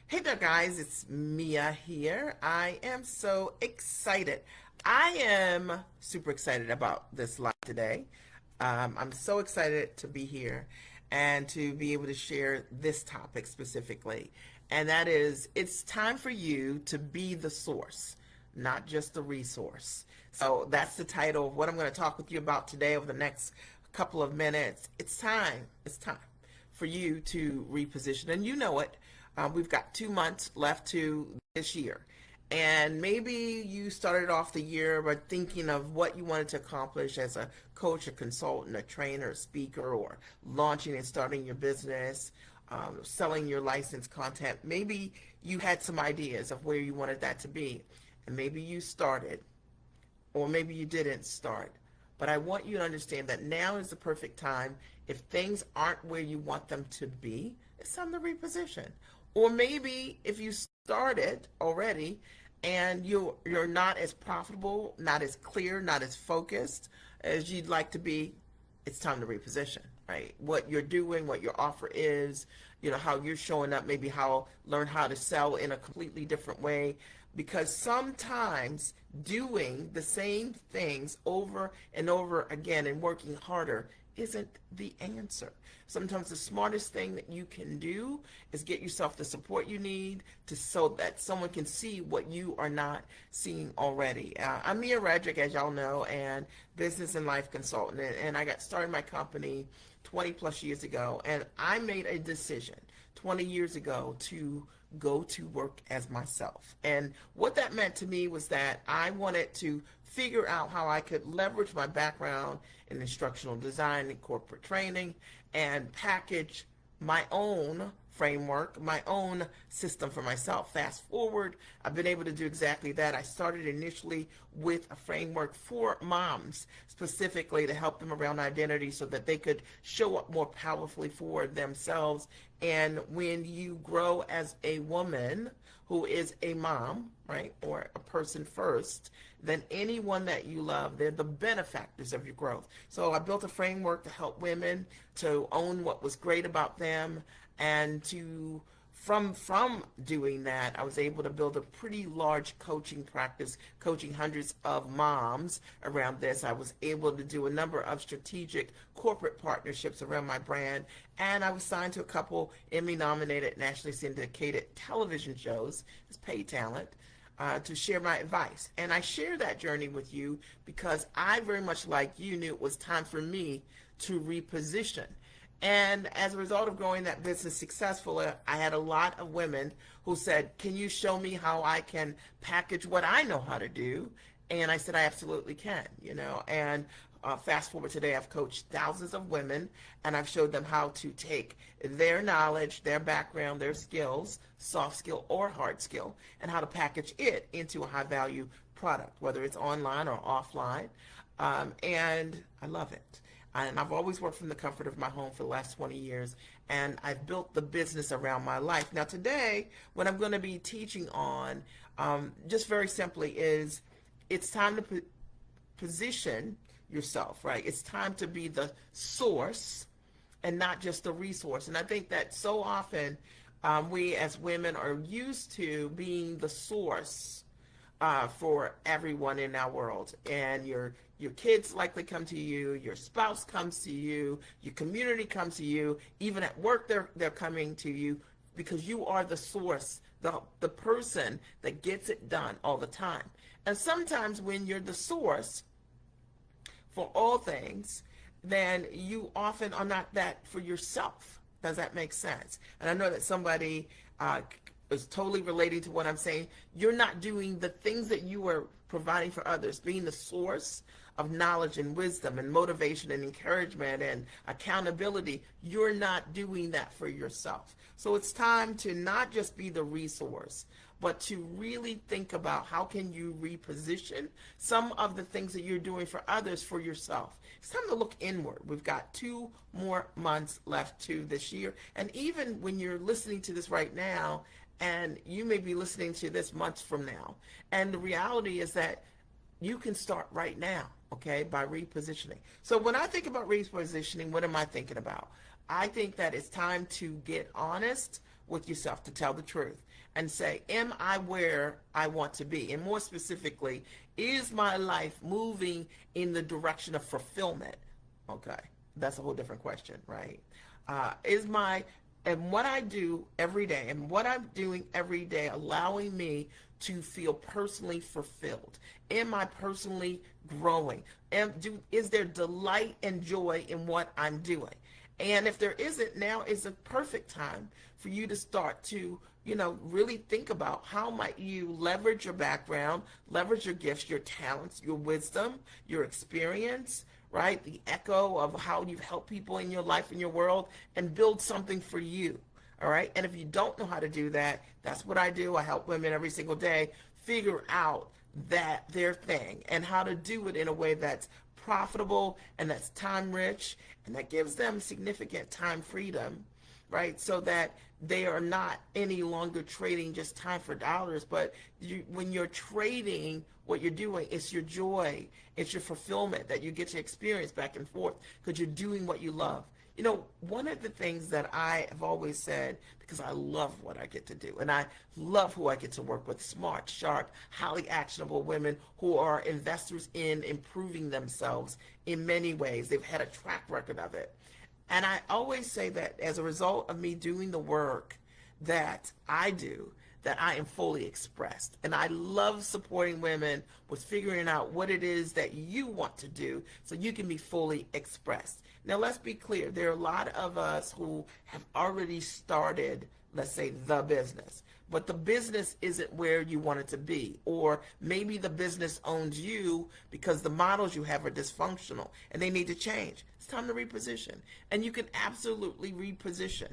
Hey there, guys. It's Mia here. I am so excited. I am super excited about this live today. I'm so excited to be here and to be able to share this topic specifically. And that is, it's time for you to be the source, not just the resource. So that's the title of what I'm going to talk with you about today over the next couple of minutes. It's time. It's time for you to reposition. And you know it. We've got 2 months left to this year. And maybe you started off the year by thinking of what you wanted to accomplish as a coach, a consultant, a trainer, a speaker, or launching and starting your business, selling your licensed content. Maybe you had some ideas of where you wanted that to be. And maybe you started, or maybe you didn't start. But I want you to understand that now is the perfect time. If things aren't where you want them to be, it's time to reposition. Or maybe if you started already and you're not as profitable, not as clear, not as focused as you'd like to be, it's time to reposition, right? What you're doing, what your offer is, how you're showing up, maybe learn how to sell in a completely different way. Because sometimes doing the same things over and over again and working harder isn't the answer. Sometimes the smartest thing that you can do is get yourself the support you need so that someone can see what you are not seeing already. I'm Mia Redrick, as y'all know, and business and life consultant, and I got started my company 20 plus years ago, and I made a decision 20 years ago to go to work as myself. And what that meant to me was that I wanted to figure out how I could leverage my background in instructional design and corporate training and package my own framework, my own system for myself. Fast forward, I've been able to do exactly that. I started initially with a framework for moms, specifically to help them around identity so that they could show up more powerfully for themselves. And when you grow as a woman who is a mom, right, or a person first, then anyone that you love, they're the benefactors of your growth. So I built a framework to help women to own what was great about them, and from doing that, I was able to build a pretty large coaching practice, coaching hundreds of moms around this. I was able to do a number of strategic corporate partnerships around my brand, and I was signed to a couple Emmy-nominated, nationally syndicated television shows as paid talent to share my advice. And I share that journey with you because I, very much like you, knew it was time for me to reposition. And as a result of growing that business successfully, I had a lot of women who said, can you show me how I can package what I know how to do? And I said, I absolutely can, and fast forward today, I've coached thousands of women, and I've showed them how to take their knowledge, their background, their skills, soft skill or hard skill, and how to package it into a high value product, whether it's online or offline. And I love it. And I've always worked from the comfort of my home for the last 20 years, and I've built the business around my life. Now today, what I'm going to be teaching on, just very simply, is it's time to position yourself, right? It's time to be the source and not just the resource. And I think that so often we as women are used to being the source for everyone in our world. And your kids likely come to you, your spouse comes to you, your community comes to you, even at work they're coming to you because you are the source, the person that gets it done all the time. And sometimes when you're the source for all things, then you often are not that for yourself. Does that make sense? And I know that somebody is totally relating to what I'm saying. You're not doing the things that you are providing for others, being the source of knowledge and wisdom and motivation and encouragement and accountability. You're not doing that for yourself. So it's time to not just be the resource, but to really think about how can you reposition some of the things that you're doing for others for yourself. It's time to look inward. We've got 2 more months left to this year. And even when you're listening to this right now, and you may be listening to this months from now, and the reality is that you can start right now, okay, by repositioning. So when I think about repositioning, what am I thinking about? I think that it's time to get honest with yourself to tell the truth and say, am I where I want to be? And more specifically, is my life moving in the direction of fulfillment? Okay, that's a whole different question, right? And what I do every day and what I'm doing every day allowing me to feel personally fulfilled? Am I personally growing? Is there delight and joy in what I'm doing? And if there isn't, now is a perfect time for you to start to, really think about how might you leverage your background, leverage your gifts, your talents, your wisdom, your experience, right? The echo of how you've helped people in your life, in your world, and build something for you. All right. And if you don't know how to do that, that's what I do. I help women every single day figure out their thing and how to do it in a way that's profitable and that's time rich and that gives them significant time freedom, right? So that they are not any longer trading just time for dollars, but when you're trading, what you're doing, it's your joy, it's your fulfillment that you get to experience back and forth because you're doing what you love. One of the things that I have always said, because I love what I get to do, and I love who I get to work with, smart, sharp, highly actionable women who are investors in improving themselves in many ways. They've had a track record of it. And I always say that as a result of me doing the work that I do, that I am fully expressed. And I love supporting women with figuring out what it is that you want to do so you can be fully expressed. Now, let's be clear. There are a lot of us who have already started, let's say, the business. But the business isn't where you want it to be. Or maybe the business owns you because the models you have are dysfunctional and they need to change. It's time to reposition. And you can absolutely reposition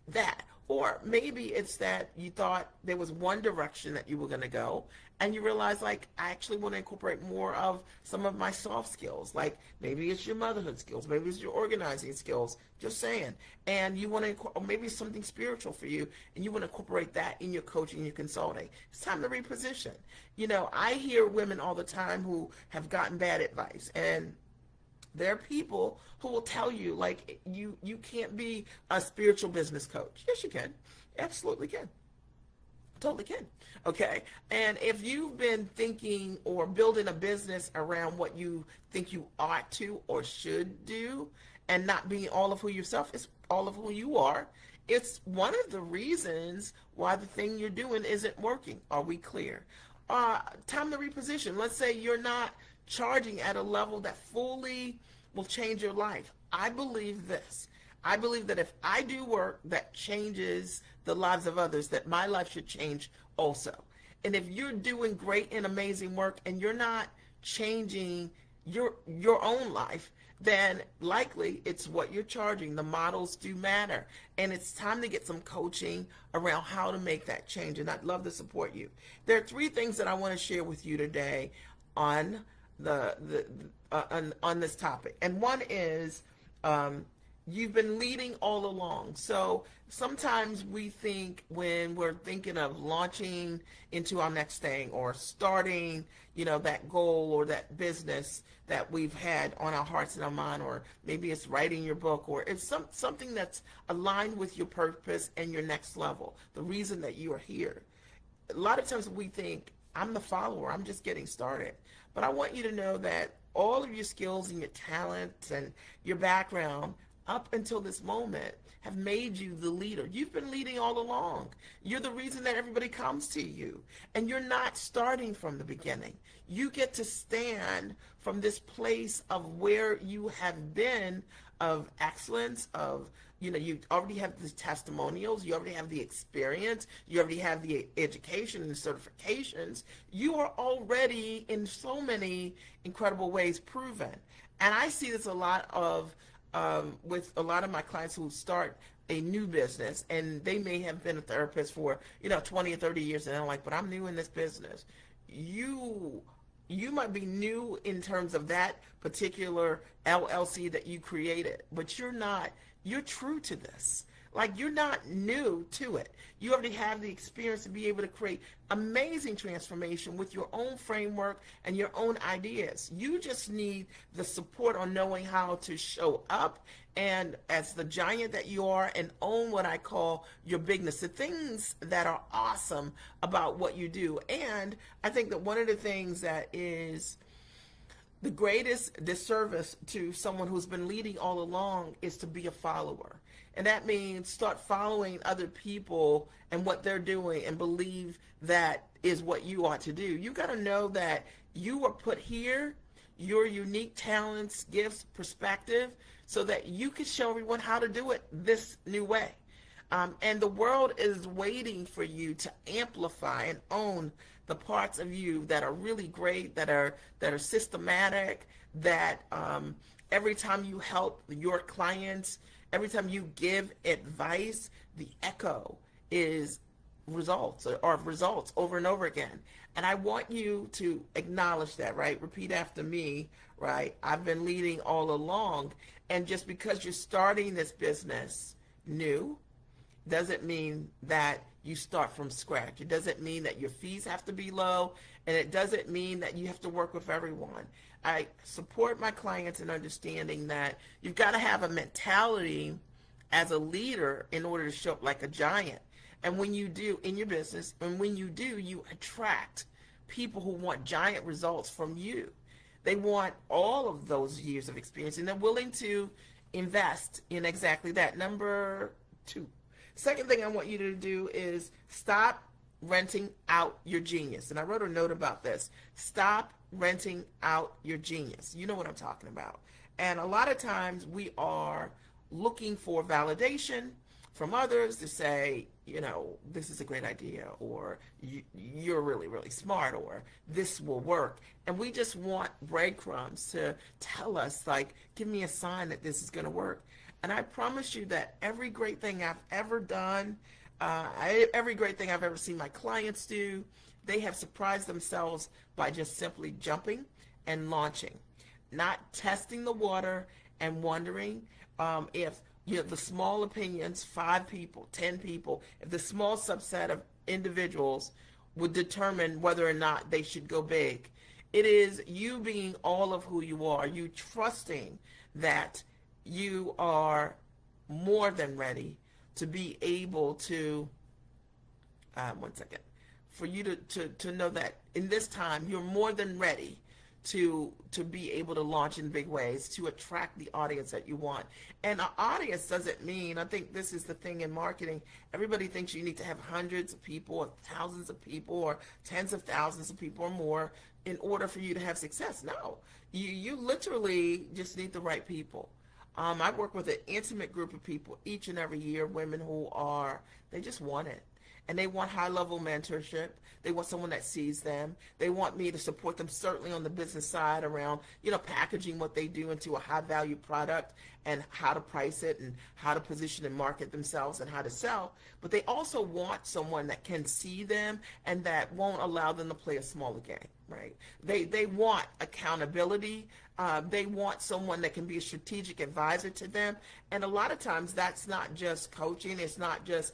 that. Or maybe it's that you thought there was one direction that you were going to go and you realize, like, I actually want to incorporate more of some of my soft skills. Like maybe it's your motherhood skills, maybe it's your organizing skills, just saying. And you want to, or maybe it's something spiritual for you and you want to incorporate that in your coaching and your consulting. It's time to reposition. I hear women all the time who have gotten bad advice, and there are people who will tell you, like, you can't be a spiritual business coach. Yes, you can. Absolutely can. Totally can. Okay. And if you've been thinking or building a business around what you think you ought to or should do and not being all of who yourself is, all of who you are, it's one of the reasons why the thing you're doing isn't working. Are we clear? Time to reposition. Let's say you're not charging at a level that fully will change your life. I believe this. I believe that if I do work that changes the lives of others, that my life should change also. And if you're doing great and amazing work and you're not changing your own life, then likely it's what you're charging. The models do matter. And it's time to get some coaching around how to make that change. And I'd love to support you. There are 3 things that I want to share with you today on on this topic. And one is you've been leading all along. So sometimes we think when we're thinking of launching into our next thing or starting, that goal or that business that we've had on our hearts and our mind, or maybe it's writing your book, or it's something that's aligned with your purpose and your next level, the reason that you are here. A lot of times we think, I'm the follower, I'm just getting started. But I want you to know that all of your skills and your talents and your background up until this moment have made you the leader. You've been leading all along. You're the reason that everybody comes to you. And you're not starting from the beginning. You get to stand from this place of where you have been, of excellence, of, you already have the testimonials, you already have the experience, you already have the education and certifications. You are already in so many incredible ways proven. And I see this a lot of with a lot of my clients who start a new business, and they may have been a therapist for 20 or 30 years, and they're like, but I'm new in this business. You might be new in terms of that particular LLC that you created, but you're not. You're true to this. Like, you're not new to it. You already have the experience to be able to create amazing transformation with your own framework and your own ideas. You just need the support on knowing how to show up and as the giant that you are, and own what I call your bigness, the things that are awesome about what you do. And I think that one of the things that is the greatest disservice to someone who's been leading all along is to be a follower. And that means start following other people and what they're doing and believe that is what you ought to do. You got to know that you were put here, your unique talents, gifts, perspective, so that you can show everyone how to do it this new way. And the world is waiting for you to amplify and own the parts of you that are really great, that are systematic, that every time you help your clients, every time you give advice, the echo is results or results over and over again. And I want you to acknowledge that, right? Repeat after me, right? I've been leading all along. And just because you're starting this business new doesn't mean that you start from scratch. It doesn't mean that your fees have to be low, and it doesn't mean that you have to work with everyone. I support my clients in understanding that you've got to have a mentality as a leader in order to show up like a giant. And when you do in your business, and when you do, you attract people who want giant results from you. They want all of those years of experience, and they're willing to invest in exactly that. Number 2. Second thing I want you to do is stop renting out your genius. And I wrote a note about this. Stop renting out your genius. You know what I'm talking about. And a lot of times we are looking for validation from others to say, you know, this is a great idea, or you're really, really smart, or this will work. And we just want breadcrumbs to tell us, like, give me a sign that this is going to work. And I promise you that every great thing I've ever done, every great thing I've ever seen my clients do, they have surprised themselves by just simply jumping and launching, not testing the water and wondering if the small opinions, 5 people, 10 people, if the small subset of individuals would determine whether or not they should go big. It is you being all of who you are, you trusting that you are more than ready to be able to, for you to know that in this time you're more than ready to be able to launch in big ways, to attract the audience that you want. And an audience doesn't mean, I think this is the thing in marketing, everybody thinks you need to have hundreds of people or thousands of people or tens of thousands of people or more in order for you to have success. No, you literally just need the right people. I work with an intimate group of people each and every year, women who they just want it. And they want high-level mentorship. They want someone that sees them. They want me to support them, certainly on the business side around, packaging what they do into a high-value product and how to price it and how to position and market themselves and how to sell. But they also want someone that can see them and that won't allow them to play a smaller game, right? They want accountability. They want someone that can be a strategic advisor to them. And a lot of times that's not just coaching. It's not just...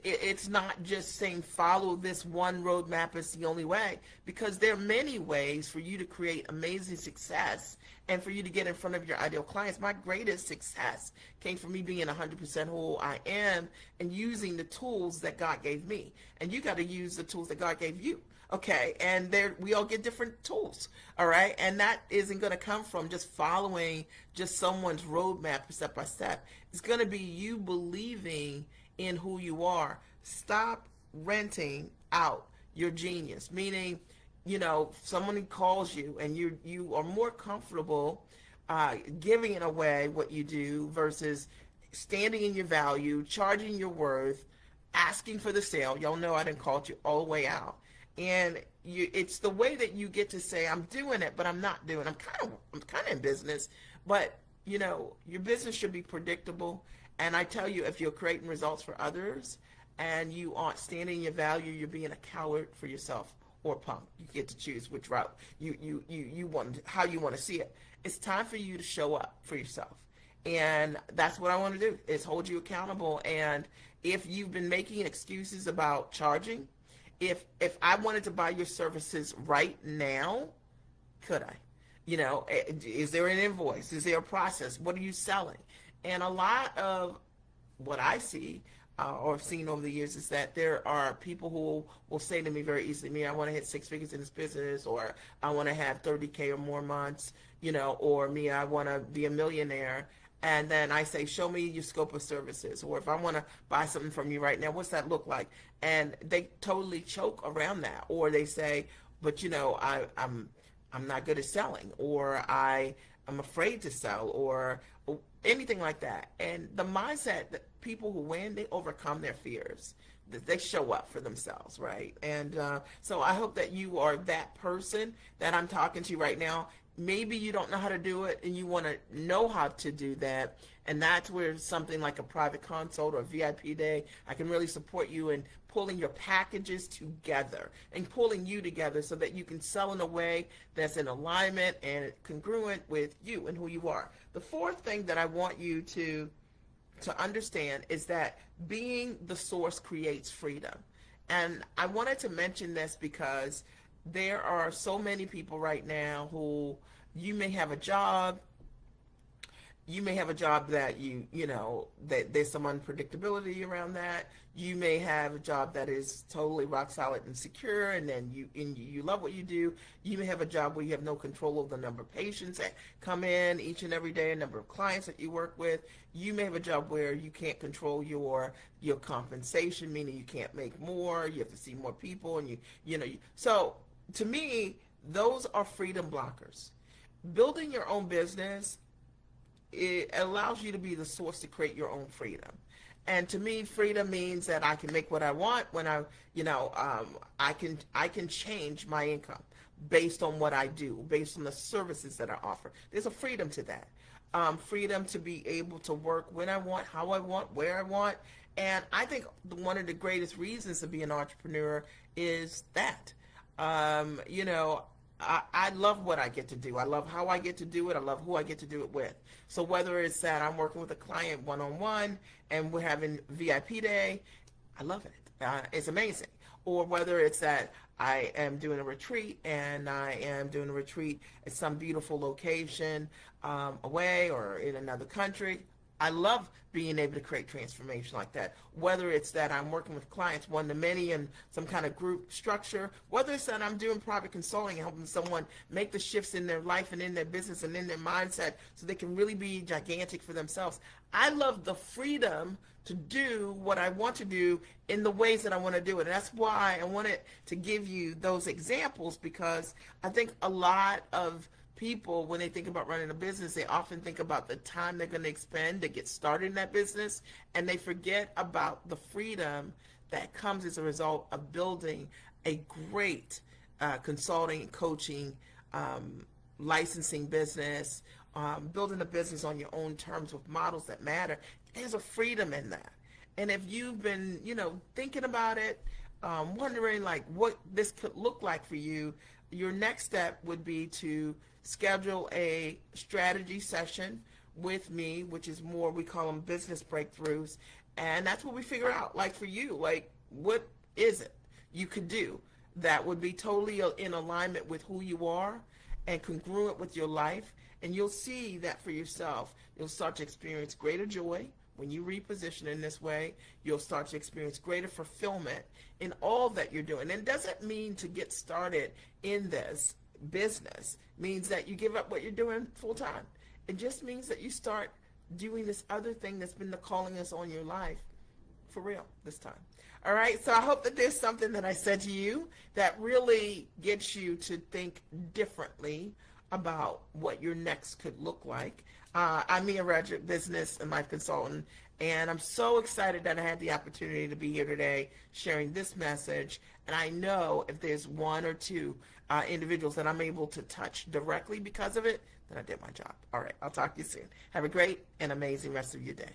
It's not just saying follow this one roadmap is the only way, because there are many ways for you to create amazing success and for you to get in front of your ideal clients. My greatest success came from me being 100% who I am and using the tools that God gave me. And you got to use the tools that God gave you. Okay, and we all get different tools, all right? And that isn't going to come from just following just someone's roadmap step by step. It's going to be you believing in who you are. Stop renting out your genius, meaning, someone calls you and you are more comfortable giving away what you do versus standing in your value, charging your worth, asking for the sale. Y'all know I done called you all the way out. And it's the way that you get to say, I'm doing it, but I'm not doing it. I'm kind of in business, but your business should be predictable. And I tell you, if you're creating results for others and you aren't standing in your value, you're being a coward for yourself or a punk. You get to choose which route you want, how you want to see it. It's time for you to show up for yourself And that's what I want to do, is hold you accountable. And if you've been making excuses about charging, if I wanted to buy your services right now, could I? You know, is there an invoice? Is there a process? What are you selling? And a lot of what I see or have seen over the years is that there are people who will say to me very easily, me, I want to hit 6 figures in this business, or I want to have 30K or more months, you know, or me, I want to be a millionaire. And then I say, show me your scope of services. Or if I want to buy something from you right now, what's that look like? And they totally choke around that. Or they say, but you know, I'm not good at selling, or I'm afraid to sell, or anything like that. And the mindset that people who win, they overcome their fears. They show up for themselves, right? And so I hope that you are that person that I'm talking to right now. Maybe you don't know how to do it and you want to know how to do that. And that's where something like a private consult or a VIP day, I can really support you in pulling your packages together and pulling you together so that you can sell in a way that's in alignment and congruent with you and who you are. The fourth thing that I want you to understand is that being the source creates freedom. And I wanted to mention this because there are so many people right now who, you may have a job, that you know, that there's some unpredictability around that. You may have a job that is totally rock solid and secure, and then you love what you do. You may have a job where you have no control of the number of patients that come in each and every day, a number of clients that you work with. You may have a job where you can't control your compensation, meaning you can't make more. You have to see more people, and you know. So to me, those are freedom blockers. Building your own business, it allows you to be the source to create your own freedom. And to me, freedom means that I can make what I want when I can change my income based on what I do, based on the services that I offer. There's a freedom to that. Freedom to be able to work when I want, how I want, where I want. And I think one of the greatest reasons to be an entrepreneur is that. You know, I love what I get to do. I love how I get to do it. I love who I get to do it with. So whether it's that I'm working with a client one-on-one and we're having VIP day, I love it. It's amazing. Or whether it's that I am doing a retreat and I am doing a retreat at some beautiful location away or in another country. I love being able to create transformation like that. Whether it's that I'm working with clients one-to-many in some kind of group structure, whether it's that I'm doing private consulting, helping someone make the shifts in their life and in their business and in their mindset so they can really be gigantic for themselves. I love the freedom to do what I want to do in the ways that I want to do it. And that's why I wanted to give you those examples, because I think a lot of people, when they think about running a business, they often think about the time they're going to expend to get started in that business, and they forget about the freedom that comes as a result of building a great consulting and coaching, licensing business, building a business on your own terms with models that matter. There's a freedom in that. And if you've been, thinking about it, wondering like what this could look like for you, your next step would be to schedule a strategy session with me, which is more, we call them business breakthroughs. And that's what we figure out, like for you, like what is it you could do that would be totally in alignment with who you are and congruent with your life. And you'll see that for yourself. You'll start to experience greater joy. When you reposition in this way, you'll start to experience greater fulfillment in all that you're doing. And it doesn't mean to get started in this business means that you give up what you're doing full time. It just means that you start doing this other thing that's been the calling us on your life for real this time. All right, so I hope that there's something that I said to you that really gets you to think differently about what your next could look like. I'm Mia Redrick, business and life consultant, and I'm so excited that I had the opportunity to be here today sharing this message. And I know if there's one or two individuals that I'm able to touch directly because of it, then I did my job. All right, I'll talk to you soon. Have a great and amazing rest of your day.